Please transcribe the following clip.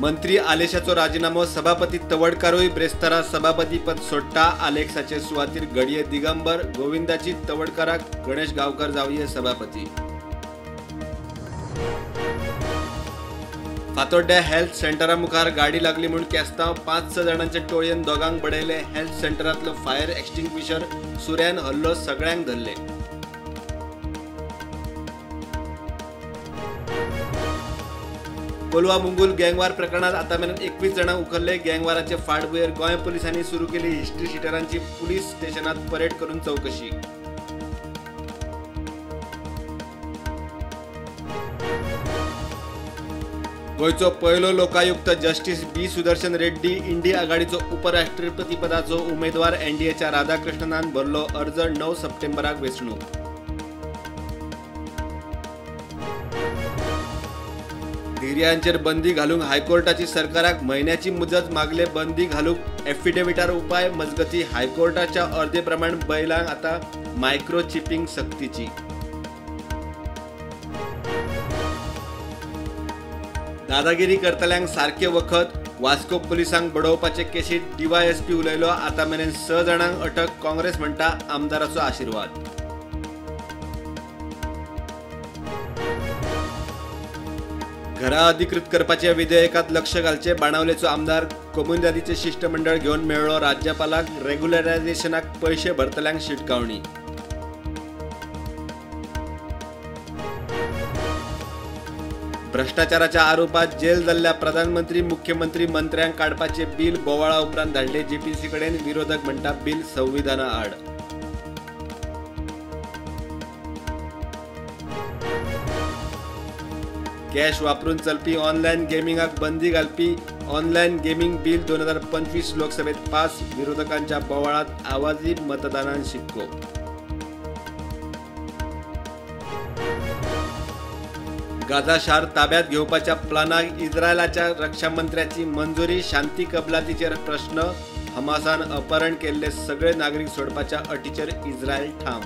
मंत्री आलेशाचो राजीनामो सभापती तवडकारूय ब्रेस्तारा सभापती पद सोडटा आलेखाचे सुवातेर घडये दिगंबर गोविंदाची तवडकाराक गणेश गावकर जावये सभापती। फातोड्ड्या हेल्थ सेंटरा मुखार गाडी लागली म्हणून केस्तांव 5-6 जाणांच्या टोळयेन दोगांक बडयले। हेल्थ सेंटरांतलो फायर एक्सटिंग्विशर सुऱ्यान हल्लो सगळ्यांक धरले। कोलवा मुंगूल गँगवार प्रकरणात आतामेरेन 21 जाणांक उखल्ले। गँगवाराचे फाटभुंयेर गोंय पुलिसांनी सुरू केली हिस्ट्री शीटरांची पुलीस स्टेशनात परेड करून चौकशी। गोयचो पयलो लोकायुक्त जस्टिस बी सुदर्शन रेड्डी इंडी आघाडीचो उपराष्ट्रपती पदाचो उमेदवार एनडीएच्या राधाकृष्णनान भरलो अर्ज 9 सप्टेंबराक वेंचणूक। धिर्यांचेर बंदी घालूंक हायकोर्टाची सरकाराक म्हयन्याची मुजत मागले। बंदी घालूंक एफिडेविटार उपाय मजगती हायकोर्टाच्या अर्दे प्रमाण बैलांक आता मायक्रोचिपिंग सक्तीची। दादागिरी करतल्यांक सारखे वखद वास्को पुलिसांक बडोवपाचे केशीत डीवायएसपी उलयलो। आतामेरेन 6 जाणांक अटक काँग्रेस म्हणटा आमदाराचो आशीर्वाद। घरा अधिकृत करपाच्या विधेयकात लक्ष घालचे बाणावलेचो आमदार कोमुंदादीचे शिष्टमंडळ घेवन मेळ्ळो। राज्यपालाक रेग्युलरायझेशनाक पैसे भरतल्यांक शिटकावणी। भ्रष्टाचाराच्या आरोपात जेल जाल्ल्या प्रधानमंत्री मुख्यमंत्री मंत्र्यांक काडपाचे बिल बोवाळा उपरांत धाडले। जेपीसी कडेन विरोधक म्हणटा बिल संविधाना आड। कॅश वापरून चलपी ऑनलायन गेमिंगाक बंदी घालपी ऑनलायन गेमिंग बिल 2025 लोकसभेत पास। विरोधकांच्या बोवाळात आवाजी मतदानान शिक्को। गाझा शार ताब्यात घेवपाच्या प्लानाक इस्रायलाच्या रक्षा मंत्र्याची मंजुरी। शांती कबलातीचेर प्रश्न हमासान अपहरण केल्ले सगळे नागरिक सोडपाच्या अटीचेर इस्रायल ठाम।